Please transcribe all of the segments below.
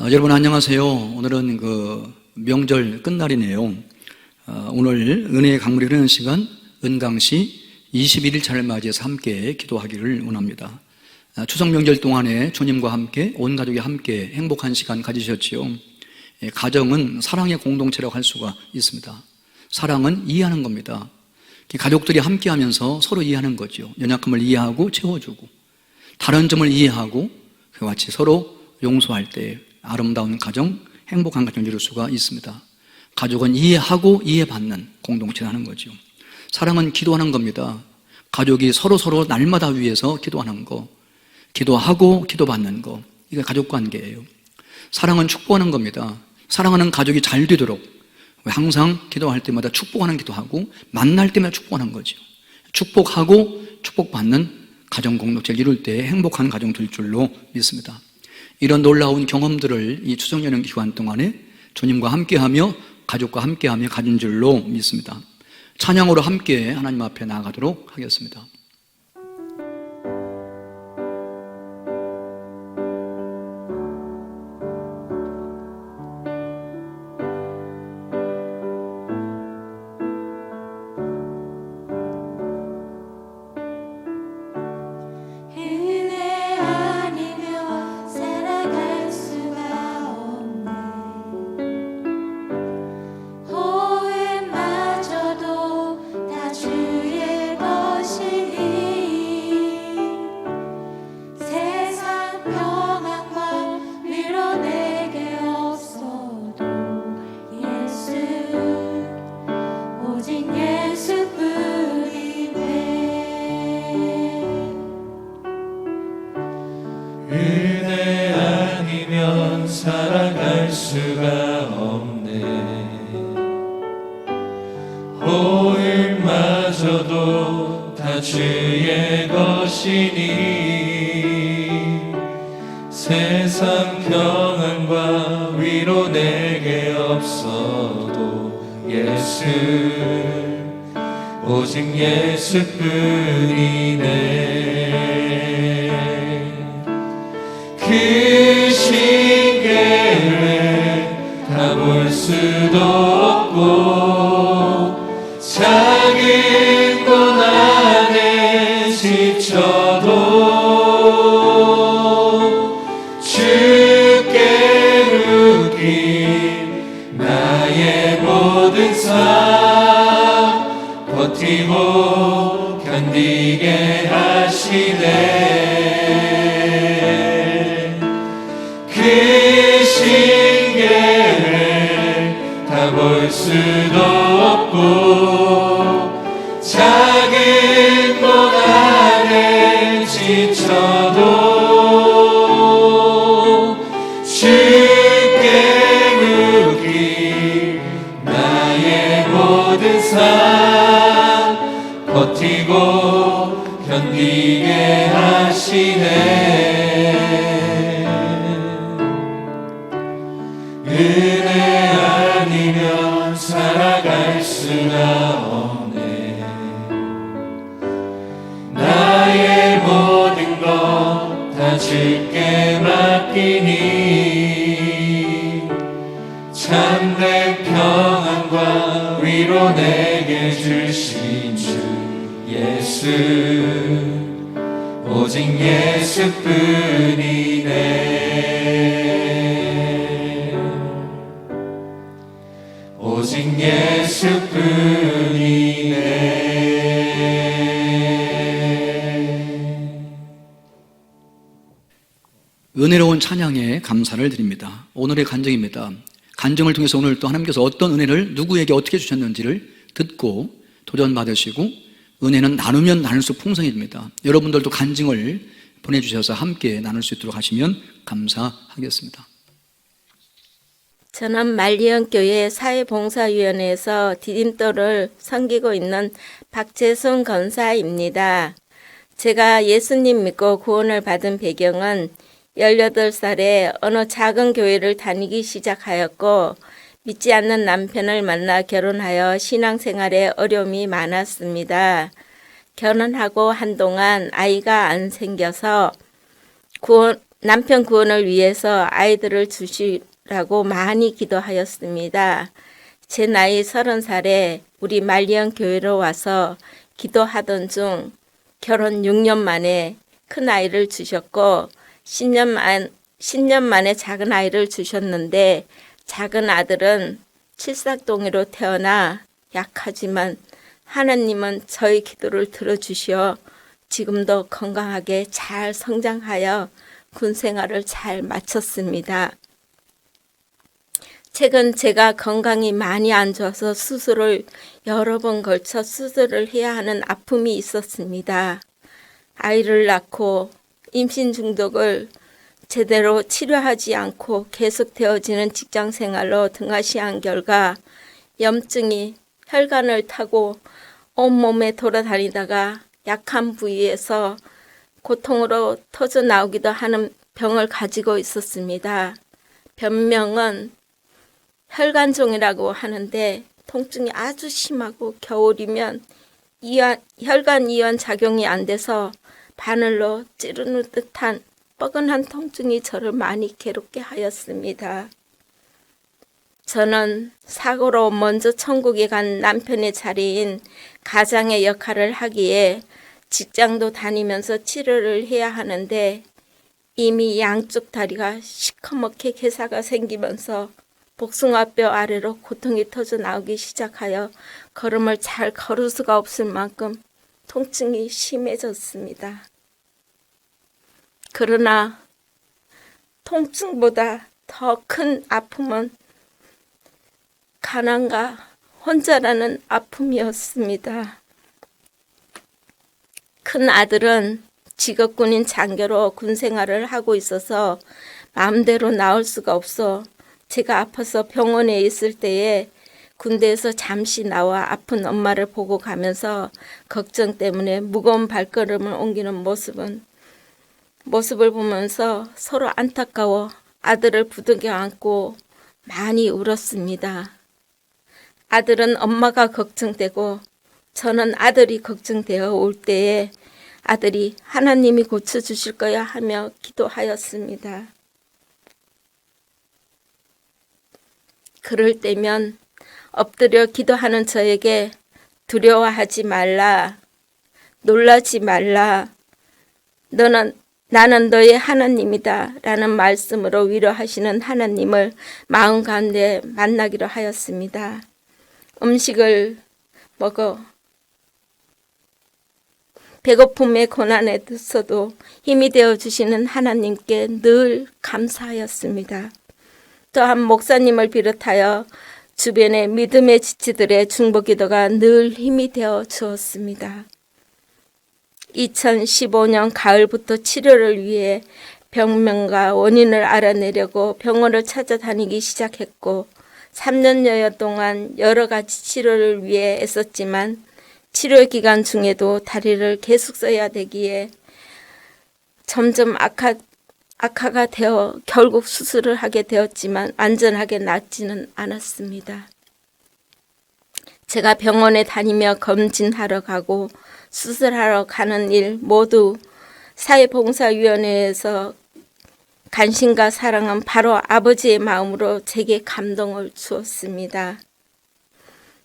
여러분 안녕하세요. 오늘은 명절 끝날이네요. 오늘 은혜의 강물이 흐르는 시간 은강시 21일차를 맞이해서 함께 기도하기를 원합니다. 추석 명절 동안에 주님과 함께 온 가족이 함께 행복한 시간 가지셨지요. 가정은 사랑의 공동체라고 할 수가 있습니다. 사랑은 이해하는 겁니다. 가족들이 함께 하면서 서로 이해하는 거죠. 연약함을 이해하고 채워주고 다른 점을 이해하고 그와 같이 서로 용서할 때 아름다운 가정, 행복한 가정을 이룰 수가 있습니다. 가족은 이해하고 이해받는 공동체라는 거죠. 사랑은 기도하는 겁니다. 가족이 서로 날마다 위해서 기도하는 거, 기도하고 기도받는 거, 이게 가족관계예요. 사랑은 축복하는 겁니다. 사랑하는 가족이 잘 되도록 항상 기도할 때마다 축복하는 기도하고 만날 때마다 축복하는 거죠. 축복하고 축복받는 가정 공동체를 이룰 때 행복한 가정 될 줄로 믿습니다. 이런 놀라운 경험들을 이 추석 연휴 기간 동안에 주님과 함께하며 가족과 함께하며 가진 줄로 믿습니다. 찬양으로 함께 하나님 앞에 나아가도록 하겠습니다. 은혜 아니면 살아갈 수가 없네. 호흡마저도 다 주의 것이니 세상 평안과 위로 내게 없어도 예수, 오직 예수뿐이네. 그 신계를 다 볼 수도 없고 작은 것 안에 지쳐도 주께 묶인 나의 모든 삶 버티고 견디게 하시네. 그 신계를 다 볼 수도 없고 작은 것 안에 지쳐도 주께 묶인 나의 모든 삶 버티고 견디게 하시네. 은혜 아니면 살아갈 수가 없네. 나의 모든 것 다 주께 맡기니 참된 평안과 위로 내게 주신 주 예수, 오직 예수뿐이네. 오직 예수뿐이네. 은혜로운 찬양에 감사를 드립니다. 오늘의 간증입니다. 간증을 통해서 오늘 또 하나님께서 어떤 은혜를 누구에게 어떻게 주셨는지를 듣고 도전받으시고 은혜는 나누면 나눌수록 풍성해집니다. 여러분들도 간증을 보내주셔서 함께 나눌 수 있도록 하시면 감사하겠습니다. 저는 말리언교회 사회봉사위원회에서 디딤돌을 섬기고 있는 박재순 권사입니다. 제가 예수님 믿고 구원을 받은 배경은 18살에 어느 작은 교회를 다니기 시작하였고 믿지 않는 남편을 만나 결혼하여 신앙생활에 어려움이 많았습니다. 결혼하고 한동안 아이가 안 생겨서 남편 구원을 위해서 아이들을 주시라고 많이 기도하였습니다. 제 나이 30살에 우리 말리언 교회로 와서 기도하던 중 결혼 6년 만에 큰 아이를 주셨고 10년 만에 작은 아이를 주셨는데 작은 아들은 칠삭동이로 태어나 약하지만 하나님은 저희 기도를 들어주시어 지금도 건강하게 잘 성장하여 군 생활을 잘 마쳤습니다. 최근 제가 건강이 많이 안 좋아서 수술을 여러 번 걸쳐 수술을 해야 하는 아픔이 있었습니다. 아이를 낳고 임신 중독을 제대로 치료하지 않고 계속되어지는 직장 생활로 등하시한 결과 염증이 혈관을 타고 온몸에 돌아다니다가 약한 부위에서 고통으로 터져 나오기도 하는 병을 가지고 있었습니다. 변명은 혈관종이라고 하는데 통증이 아주 심하고 겨울이면 혈관 이완 작용이 안 돼서 바늘로 찌르는 듯한 뻐근한 통증이 저를 많이 괴롭게 하였습니다. 저는 사고로 먼저 천국에 간 남편의 자리인 가장의 역할을 하기에 직장도 다니면서 치료를 해야 하는데 이미 양쪽 다리가 시커멓게 괴사가 생기면서 복숭아뼈 아래로 고통이 터져 나오기 시작하여 걸음을 잘 걸을 수가 없을 만큼 통증이 심해졌습니다. 그러나 통증보다 더 큰 아픔은 가난과 혼자라는 아픔이었습니다. 큰 아들은 직업군인 장교로 군 생활을 하고 있어서 마음대로 나올 수가 없어 제가 아파서 병원에 있을 때에 군대에서 잠시 나와 아픈 엄마를 보고 가면서 걱정 때문에 무거운 발걸음을 옮기는 모습을 보면서 서로 안타까워 아들을 부둥켜 안고 많이 울었습니다. 아들은 엄마가 걱정되고 저는 아들이 걱정되어 올 때에 아들이 하나님이 고쳐주실 거야 하며 기도하였습니다. 그럴 때면 엎드려 기도하는 저에게 두려워하지 말라, 놀라지 말라, 나는 너의 하나님이다 라는 말씀으로 위로하시는 하나님을 마음 가운데 만나기로 하였습니다. 음식을 먹어 배고픔의 고난에 있어도 힘이 되어 주시는 하나님께 늘 감사하였습니다. 또한 목사님을 비롯하여 주변의 믿음의 지치들의 중보기도가 늘 힘이 되어 주었습니다. 2015년 가을부터 치료를 위해 병명과 원인을 알아내려고 병원을 찾아다니기 시작했고 3년여 동안 여러 가지 치료를 위해 애썼지만 치료 기간 중에도 다리를 계속 써야 되기에 점점 악화가 되어 결국 수술을 하게 되었지만 완전하게 낫지는 않았습니다. 제가 병원에 다니며 검진하러 가고 수술하러 가는 일 모두 사회봉사위원회에서 관심과 사랑은 바로 아버지의 마음으로 제게 감동을 주었습니다.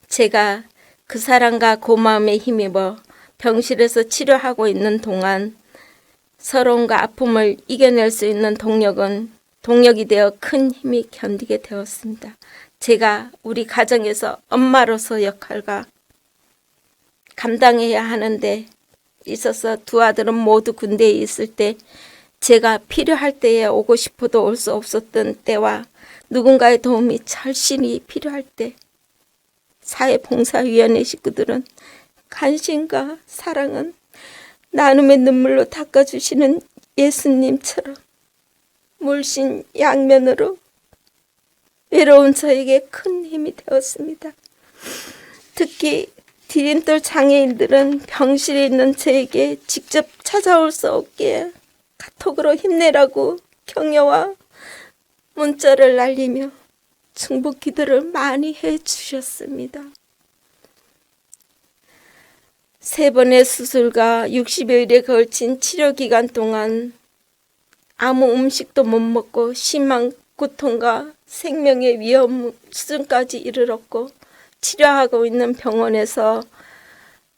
제가 그 사랑과 고마움에 힘입어 병실에서 치료하고 있는 동안 서러움과 아픔을 이겨낼 수 있는 동력이 되어 큰 힘이 견디게 되었습니다. 제가 우리 가정에서 엄마로서 역할과 감당해야 하는데 있어서 두 아들은 모두 군대에 있을 때 제가 필요할 때에 오고 싶어도 올 수 없었던 때와 누군가의 도움이 절실히 필요할 때 사회봉사위원회 식구들은 관심과 사랑은 나눔의 눈물로 닦아주시는 예수님처럼 물씬 양면으로 외로운 저에게 큰 힘이 되었습니다. 특히 디딤돌 장애인들은 병실에 있는 저에게 직접 찾아올 수 없게 카톡으로 힘내라고 격려와 문자를 날리며 중보 기도를 많이 해주셨습니다. 3번의 수술과 60여일에 걸친 치료 기간 동안 아무 음식도 못 먹고 심한 고통과 생명의 위험 수준까지 이르렀고 치료하고 있는 병원에서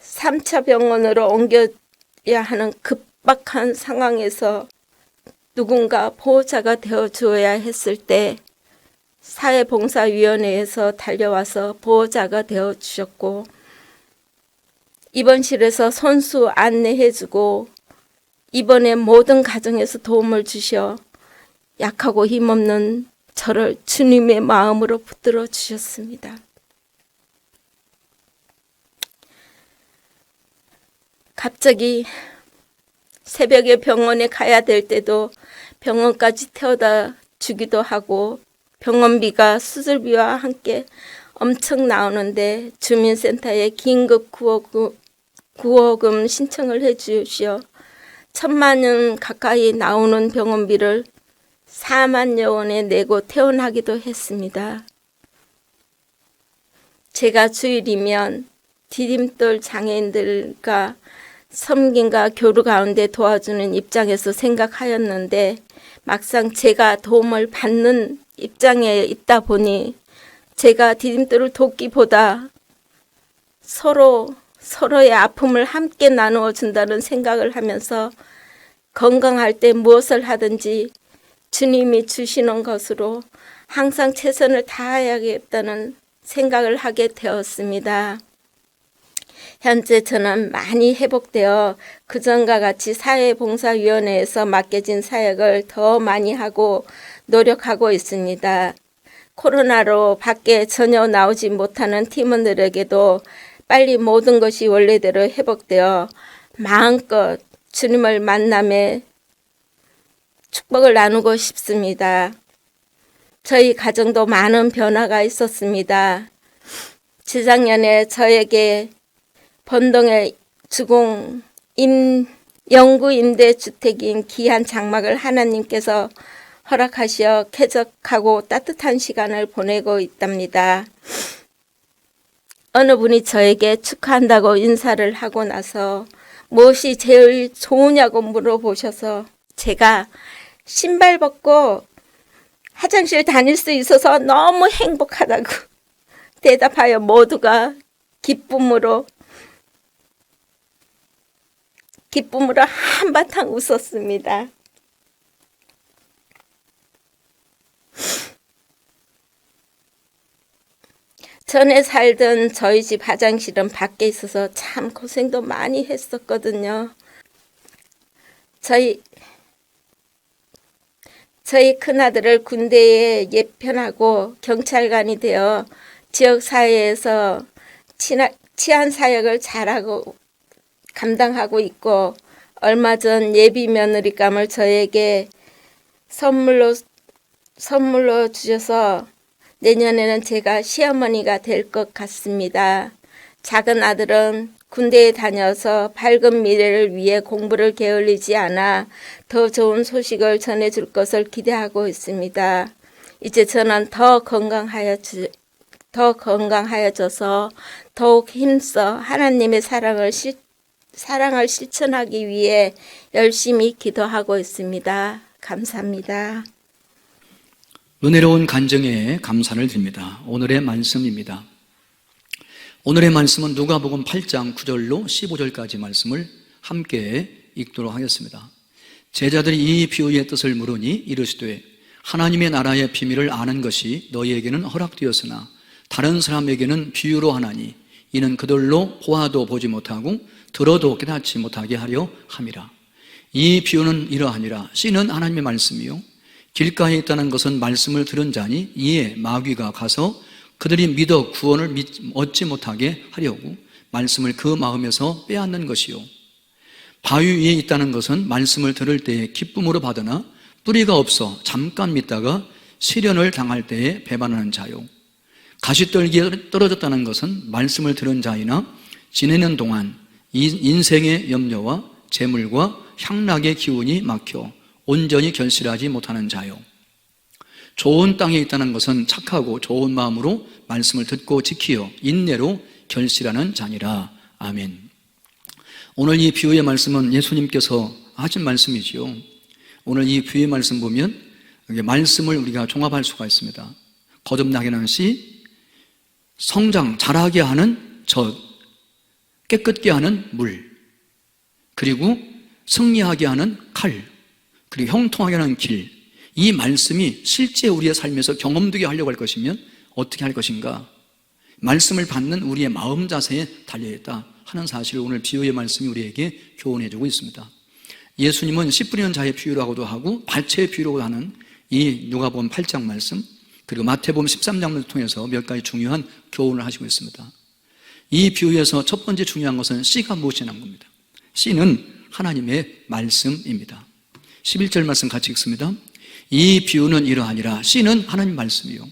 3차 병원으로 옮겨야 하는 급박한 상황에서 누군가 보호자가 되어 주어야 했을 때 사회봉사위원회에서 달려와서 보호자가 되어 주셨고 입원실에서 손수 안내해주고 입원의 모든 과정에서 도움을 주셔 약하고 힘없는 저를 주님의 마음으로 붙들어 주셨습니다. 갑자기 새벽에 병원에 가야 될 때도 병원까지 태워다 주기도 하고 병원비가 수술비와 함께 엄청 나오는데 주민센터에 긴급 구호금 신청을 해 주시어 1,000만 원 가까이 나오는 병원비를 4만여 원에 내고 퇴원하기도 했습니다. 제가 주일이면 디딤돌 장애인들과 섬김과 교류 가운데 도와주는 입장에서 생각하였는데 막상 제가 도움을 받는 입장에 있다 보니 제가 디딤돌을 돕기보다 서로의 아픔을 함께 나누어 준다는 생각을 하면서 건강할 때 무엇을 하든지 주님이 주시는 것으로 항상 최선을 다해야겠다는 생각을 하게 되었습니다. 현재 저는 많이 회복되어 그전과 같이 사회봉사위원회에서 맡겨진 사역을 더 많이 하고 노력하고 있습니다. 코로나로 밖에 전혀 나오지 못하는 팀원들에게도 빨리 모든 것이 원래대로 회복되어 마음껏 주님을 만남에 축복을 나누고 싶습니다. 저희 가정도 많은 변화가 있었습니다. 재작년에 저에게 번동의 주공 영구 임대주택인 귀한 장막을 하나님께서 허락하시어 쾌적하고 따뜻한 시간을 보내고 있답니다. 어느 분이 저에게 축하한다고 인사를 하고 나서 무엇이 제일 좋으냐고 물어보셔서 제가 신발 벗고 화장실 다닐 수 있어서 너무 행복하다고 대답하여 모두가 기쁨으로 한바탕 웃었습니다. 전에 살던 저희 집 화장실은 밖에 있어서 참 고생도 많이 했었거든요. 저희 큰아들을 군대에 예편하고 경찰관이 되어 지역사회에서 치안 사역을 잘하고 감당하고 있고 얼마 전 예비 며느리감을 저에게 선물로 주셔서 내년에는 제가 시어머니가 될 것 같습니다. 작은 아들은 군대에 다녀서 밝은 미래를 위해 공부를 게을리지 않아 더 좋은 소식을 전해줄 것을 기대하고 있습니다. 이제 저는 더 건강하여져서 더욱 힘써 하나님의 사랑을 실천하기 위해 열심히 기도하고 있습니다. 감사합니다. 은혜로운 간증에 감사를 드립니다. 오늘의 말씀입니다. 오늘의 말씀은 누가복음 8장 9절로 15절까지 말씀을 함께 읽도록 하겠습니다. 제자들이 이 비유의 뜻을 물으니 이르시되 하나님의 나라의 비밀을 아는 것이 너희에게는 허락되었으나 다른 사람에게는 비유로 하나니 이는 그들로 보아도 보지 못하고 들어도 깨닫지 못하게 하려 함이라. 이 비유는 이러하니라. 씨는 하나님의 말씀이요 길가에 있다는 것은 말씀을 들은 자니 이에 마귀가 가서 그들이 믿어 구원을 얻지 못하게 하려고 말씀을 그 마음에서 빼앗는 것이요 바위 위에 있다는 것은 말씀을 들을 때에 기쁨으로 받으나 뿌리가 없어 잠깐 믿다가 시련을 당할 때에 배반하는 자요 가시떨기에 떨어졌다는 것은 말씀을 들은 자이나 지내는 동안 인생의 염려와 재물과 향락의 기운이 막혀 온전히 결실하지 못하는 자요 좋은 땅에 있다는 것은 착하고 좋은 마음으로 말씀을 듣고 지키어 인내로 결실하는 자니라. 아멘. 오늘 이 비유의 말씀은 예수님께서 하신 말씀이지요. 오늘 이 비유의 말씀 보면 여기 말씀을 우리가 종합할 수가 있습니다. 거듭나게 하는 씨, 성장, 자라게 하는 젖, 깨끗게 하는 물, 그리고 승리하게 하는 칼, 그리고 형통하게 하는 길. 이 말씀이 실제 우리의 삶에서 경험되게 하려고 할 것이면 어떻게 할 것인가? 말씀을 받는 우리의 마음 자세에 달려있다 하는 사실을 오늘 비유의 말씀이 우리에게 교훈해주고 있습니다. 예수님은 씨 뿌리는 자의 비유라고도 하고 발채의 비유라고 하는 이 누가복음 8장 말씀, 그리고 마태복음 13장을 통해서 몇 가지 중요한 교훈을 하시고 있습니다. 이 비유에서 첫 번째 중요한 것은 씨가 무엇이냐는 겁니다. 씨는 하나님의 말씀입니다. 11절 말씀 같이 읽습니다. 이 비유는 이러하니라. 씨는 하나님 말씀이요.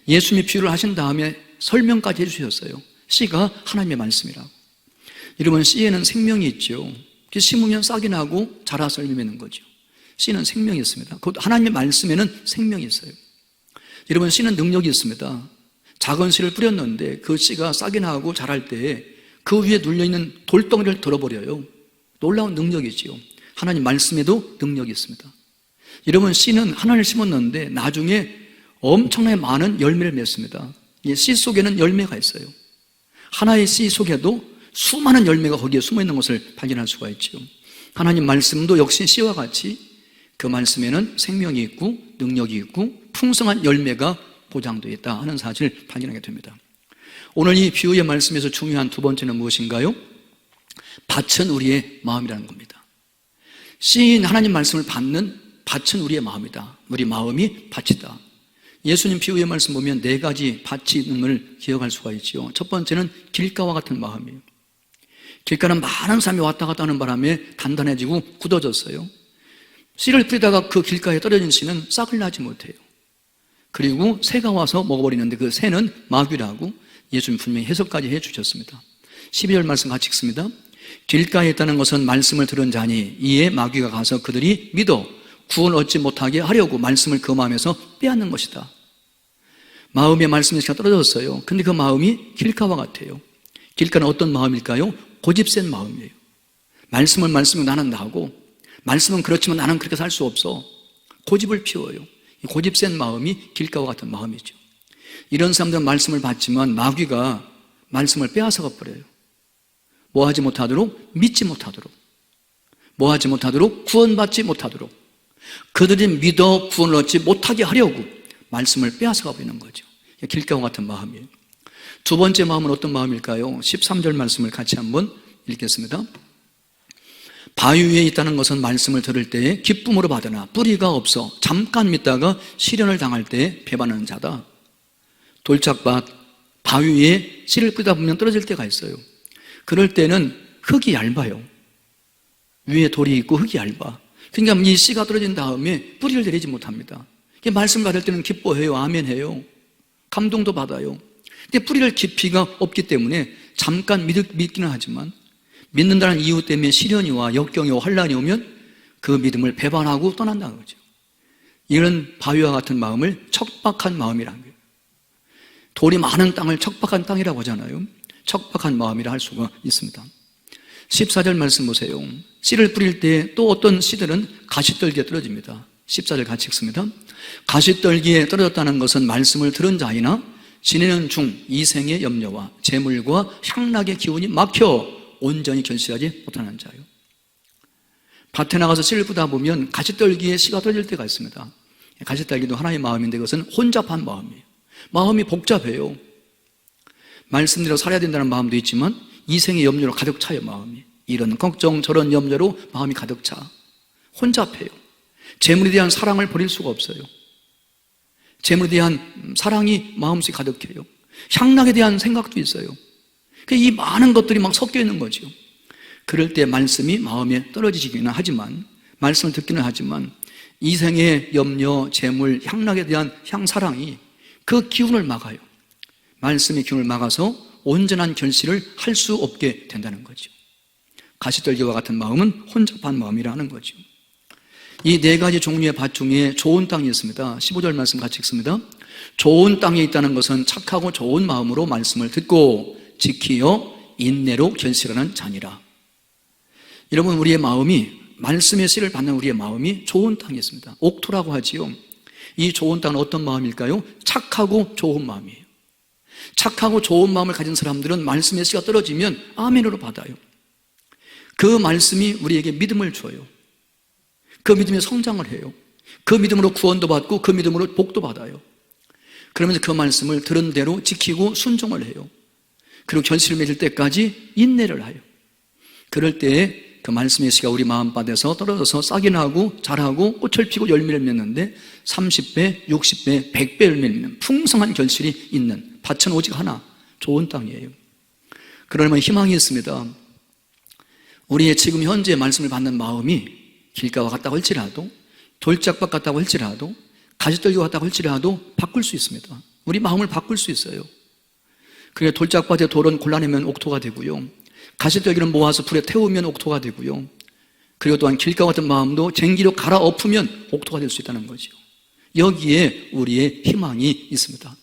예수님이 비유를 하신 다음에 설명까지 해주셨어요. 씨가 하나님의 말씀이라고. 여러분, 씨에는 생명이 있죠. 심으면 싹이 나고 자라서 열매 맺는 거죠. 씨는 생명이 있습니다. 곧 하나님의 말씀에는 생명이 있어요. 여러분, 씨는 능력이 있습니다. 작은 씨를 뿌렸는데 그 씨가 싹이 나고 자랄 때 그 위에 눌려있는 돌덩이를 들어버려요. 놀라운 능력이지요. 하나님 말씀에도 능력이 있습니다. 여러분, 씨는 하나를 심었는데 나중에 엄청나게 많은 열매를 맺습니다. 이 씨 속에는 열매가 있어요. 하나의 씨 속에도 수많은 열매가 거기에 숨어있는 것을 발견할 수가 있죠. 하나님 말씀도 역시 씨와 같이 그 말씀에는 생명이 있고 능력이 있고 풍성한 열매가 보장되어 있다 하는 사실을 발견하게 됩니다. 오늘 이 비유의 말씀에서 중요한 두 번째는 무엇인가요? 밭은 우리의 마음이라는 겁니다. 씨인 하나님 말씀을 받는 밭은 우리의 마음이다. 우리 마음이 밭이다. 예수님 비유의 말씀 보면 네 가지 밭이 있는 걸 기억할 수가 있지요. 첫 번째는 길가와 같은 마음이에요. 길가는 많은 사람이 왔다 갔다 하는 바람에 단단해지고 굳어졌어요. 씨를 뿌리다가 그 길가에 떨어진 씨는 싹을 나지 못해요. 그리고 새가 와서 먹어버리는데 그 새는 마귀라고 예수님 분명히 해석까지 해주셨습니다. 12절 말씀 같이 읽습니다. 길가에 있다는 것은 말씀을 들은 자니 이에 마귀가 가서 그들이 믿어 구원 얻지 못하게 하려고 말씀을 그 마음에서 빼앗는 것이다. 마음의 말씀이 떨어졌어요. 근데 그 마음이 길가와 같아요. 길가는 어떤 마음일까요? 고집센 마음이에요. 말씀은 나는 나고, 말씀은 그렇지만 나는 그렇게 살 수 없어. 고집을 피워요. 이 고집센 마음이 길가와 같은 마음이죠. 이런 사람들은 말씀을 받지만 마귀가 말씀을 빼앗아가 버려요. 뭐 하지 못하도록? 믿지 못하도록. 뭐 하지 못하도록? 구원받지 못하도록. 그들이 믿어 구원을 얻지 못하게 하려고 말씀을 빼앗아가 버리는 거죠. 길가와 같은 마음이에요. 두 번째 마음은 어떤 마음일까요? 13절 말씀을 같이 한번 읽겠습니다. 바위 위에 있다는 것은 말씀을 들을 때에 기쁨으로 받으나 뿌리가 없어 잠깐 믿다가 시련을 당할 때에 배반하는 자다. 돌짝밭, 바위 위에 씨를 뿌리다 보면 떨어질 때가 있어요. 그럴 때는 흙이 얇아요. 위에 돌이 있고 흙이 얇아. 그러니까 이 씨가 떨어진 다음에 뿌리를 내리지 못합니다. 말씀 받을 때는 기뻐해요. 아멘해요. 감동도 받아요. 근데 뿌리를 깊이가 없기 때문에 잠깐 믿기는 하지만 믿는다는 이유 때문에 시련이와 역경이와 환란이 오면 그 믿음을 배반하고 떠난다는 거죠. 이런 바위와 같은 마음을 척박한 마음이라는 거예요. 돌이 많은 땅을 척박한 땅이라고 하잖아요. 척박한 마음이라 할 수가 있습니다. 14절 말씀 보세요. 씨를 뿌릴 때 또 어떤 씨들은 가시떨기에 떨어집니다. 14절 같이 읽습니다. 가시떨기에 떨어졌다는 것은 말씀을 들은 자이나 지내는 중 이생의 염려와 재물과 향락의 기운이 막혀 온전히 결실하지 못하는 자요. 밭에 나가서 씨를 뿌다 보면 가시떨기에 씨가 떨어질 때가 있습니다. 가시떨기도 하나의 마음인데 그것은 혼잡한 마음이에요. 마음이 복잡해요. 말씀대로 살아야 된다는 마음도 있지만 이생의 염려로 가득 차요. 마음이 이런 걱정 저런 염려로 마음이 가득 차 혼잡해요. 재물에 대한 사랑을 버릴 수가 없어요. 재물에 대한 사랑이 마음속에 가득해요. 향락에 대한 생각도 있어요. 이 많은 것들이 막 섞여 있는 거죠. 그럴 때 말씀이 마음에 떨어지기는 하지만, 말씀을 듣기는 하지만 이생의 염려, 재물, 향락에 대한 향사랑이 그 기운을 막아요. 말씀의 기운을 막아서 온전한 결실을 할 수 없게 된다는 거죠. 가시떨기와 같은 마음은 혼잡한 마음이라는 거죠. 이 네 가지 종류의 밭 중에 좋은 땅이 있습니다. 15절 말씀 같이 읽습니다. 좋은 땅에 있다는 것은 착하고 좋은 마음으로 말씀을 듣고 지키어 인내로 결실하는 자니라. 여러분, 우리의 마음이 말씀의 씨를 받는 우리의 마음이 좋은 땅이 있습니다. 옥토라고 하지요. 이 좋은 땅은 어떤 마음일까요? 착하고 좋은 마음이에요. 착하고 좋은 마음을 가진 사람들은 말씀의 씨가 떨어지면 아멘으로 받아요. 그 말씀이 우리에게 믿음을 줘요. 그 믿음에 성장을 해요. 그 믿음으로 구원도 받고 그 믿음으로 복도 받아요. 그러면서 그 말씀을 들은 대로 지키고 순종을 해요. 그리고 결실을 맺을 때까지 인내를 해요. 그럴 때에 그 말씀의 씨가 우리 마음밭에서 떨어져서 싹이 나고 자라고 꽃을 피고 열매를 맺는데 30배, 60배, 100배 열매를 맺는 풍성한 결실이 있는 밭은 오직 하나, 좋은 땅이에요. 그러면 희망이 있습니다. 우리의 지금 현재 말씀을 받는 마음이 길가와 같다고 할지라도, 돌짝밭 같다고 할지라도, 가지떨기와 같다고 할지라도 바꿀 수 있습니다. 우리 마음을 바꿀 수 있어요. 그래서 돌짝밭의 돌은 골라내면 옥토가 되고요, 가시떨기를 모아서 불에 태우면 옥토가 되고요, 그리고 또한 길가 같은 마음도 쟁기로 갈아엎으면 옥토가 될 수 있다는 거죠. 여기에 우리의 희망이 있습니다.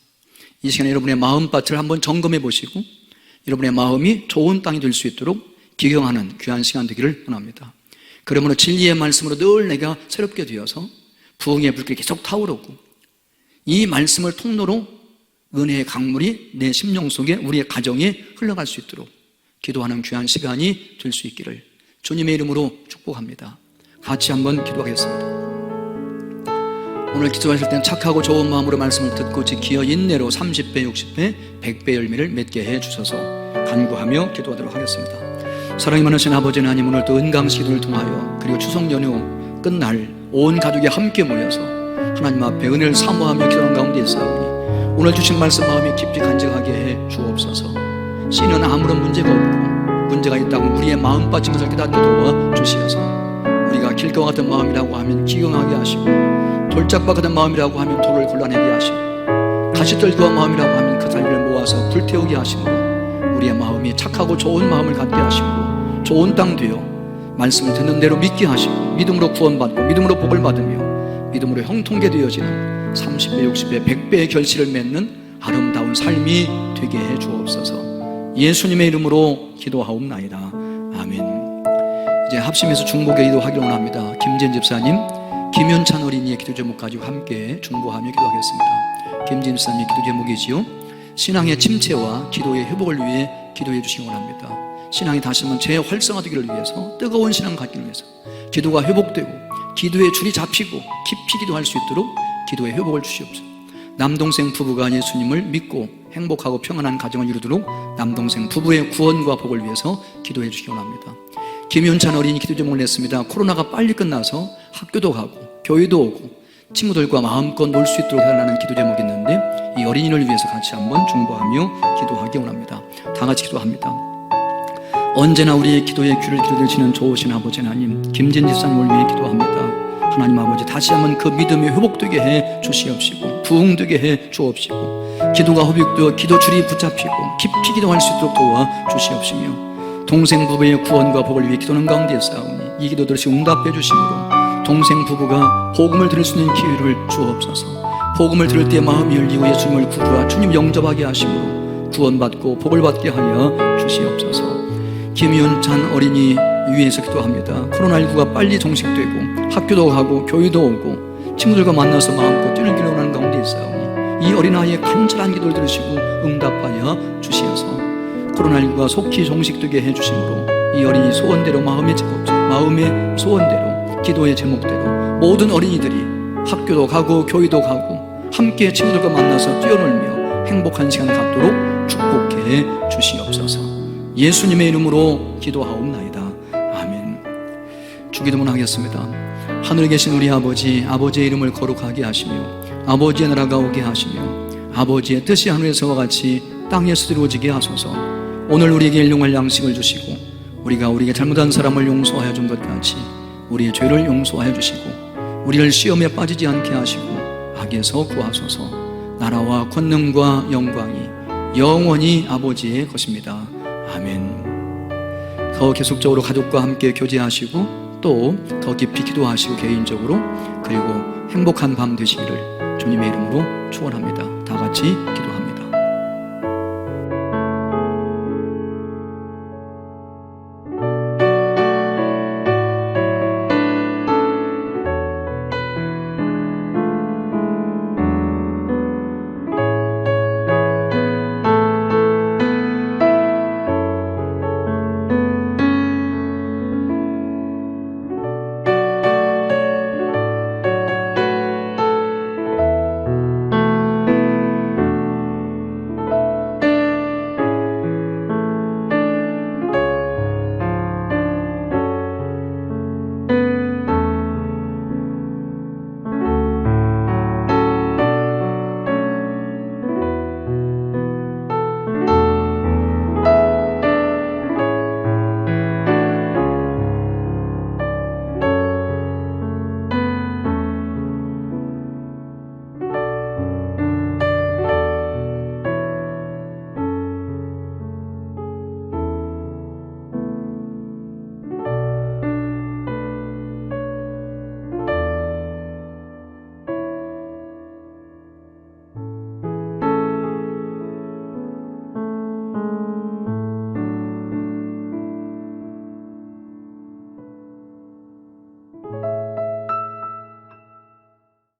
이 시간에 여러분의 마음밭을 한번 점검해 보시고 여러분의 마음이 좋은 땅이 될 수 있도록 기경하는 귀한 시간 되기를 원합니다. 그러므로 진리의 말씀으로 늘 내가 새롭게 되어서 부흥의 불길이 계속 타오르고 이 말씀을 통로로 은혜의 강물이 내 심령 속에 우리의 가정에 흘러갈 수 있도록 기도하는 귀한 시간이 될 수 있기를 주님의 이름으로 축복합니다. 같이 한번 기도하겠습니다. 오늘 기도하실 때는 착하고 좋은 마음으로 말씀을 듣고 지키어 인내로 30배, 60배, 100배 열매를 맺게 해 주셔서 간구하며 기도하도록 하겠습니다. 사랑이 많으신 아버지 하나님, 오늘 또 은강시 기도를 통하여 그리고 추석 연휴 끝날 온 가족이 함께 모여서 하나님 앞에 은혜를 사모하며 기도하는 가운데 있사오니 오늘 주신 말씀 마음이 깊이 간직하게 해 주옵소서. 씨는 아무런 문제가 없고 문제가 있다고 우리의 마음 빠진 것을 깨닫게 도와 주시어서 우리가 길가와 같은 마음이라고 하면 기경하게 하시고 돌짝밭 같은 마음이라고 하면 돌을 골라내게 하시고 가시떨기와 마음이라고 하면 그 달리를 모아서 불태우게 하심으로 우리의 마음이 착하고 좋은 마음을 갖게 하심으로 좋은 땅 되어 말씀을 듣는 대로 믿게 하시고 믿음으로 구원받고 믿음으로 복을 받으며 믿음으로 형통케 되어지는 30배, 60배, 100배의 결실을 맺는 아름다운 삶이 되게 해 주옵소서. 예수님의 이름으로 기도하옵나이다. 아멘. 이제 합심해서 중보의 기도하기를 원합니다. 김진 집사님, 김윤찬 어린이의 기도 제목 가지고 함께 중보하며 기도하겠습니다. 김진 집사님의 기도 제목이지요, 신앙의 침체와 기도의 회복을 위해 기도해 주시기 원합니다. 신앙이 다시 한번 재활성화되기를 위해서, 뜨거운 신앙 갖기를 위해서, 기도가 회복되고 기도의 줄이 잡히고 깊이 기도할 수 있도록 기도의 회복을 주시옵소서. 남동생 부부가 예수님을 믿고 행복하고 평안한 가정을 이루도록 남동생 부부의 구원과 복을 위해서 기도해 주시기 원합니다. 김윤찬 어린이 기도 제목을 냈습니다. 코로나가 빨리 끝나서 학교도 가고 교회도 오고 친구들과 마음껏 놀 수 있도록 해달라는 기도 제목이 있는데 이 어린이를 위해서 같이 한번 중보하며 기도하기 원합니다. 다 같이 기도합니다. 언제나 우리의 기도에 귀를 기울이시는 좋으신 아버지 하나님, 김진 집사님을 위해 기도합니다. 하나님 아버지, 다시 한번 그 믿음이 회복되게 해 주시옵시고 부흥되게 해 주옵시고 기도가 회복되어 기도줄이 붙잡히고 깊이 기도할 수 있도록 도와 주시옵시며 동생 부부의 구원과 복을 위해 기도하는 가운데 싸우니 이 기도 들으시 응답해 주심으로 동생 부부가 복음을 들을 수 있는 기회를 주옵소서. 복음을 들을 때 마음이 열리고 예수님을 구주와 주님 영접하게 하심으로 구원받고 복을 받게 하여 주시옵소서. 김윤찬 어린이 위해서 기도합니다. 코로나19가 빨리 종식되고 학교도 가고 교회도 오고 친구들과 만나서 마음껏 뛰놀기를 원하는 가운데 있사오니 이 어린아이의 간절한 기도를 들으시고 응답하여 주시어서 코로나19가 속히 종식되게 해주심으로 이 어린이 소원대로 마음의 소원대로 기도의 제목대로 모든 어린이들이 학교도 가고 교회도 가고 함께 친구들과 만나서 뛰어놀며 행복한 시간을 갖도록 축복해 주시옵소서. 예수님의 이름으로 기도하옵나이다. 아멘. 주기도문 하겠습니다. 하늘에 계신 우리 아버지, 아버지의 이름을 거룩하게 하시며 아버지의 나라가 오게 하시며 아버지의 뜻이 하늘에서와 같이 땅에서 이루어지게 하소서. 오늘 우리에게 일용할 양식을 주시고 우리가 우리에게 잘못한 사람을 용서하여 준 것 같이 우리의 죄를 용서하여 주시고 우리를 시험에 빠지지 않게 하시고 악에서 구하소서. 나라와 권능과 영광이 영원히 아버지의 것입니다. 아멘. 더 계속적으로 가족과 함께 교제하시고 또 더 깊이 기도하시고 개인적으로 그리고 행복한 밤 되시기를 주님의 이름으로 축원합니다. 다 같이 기도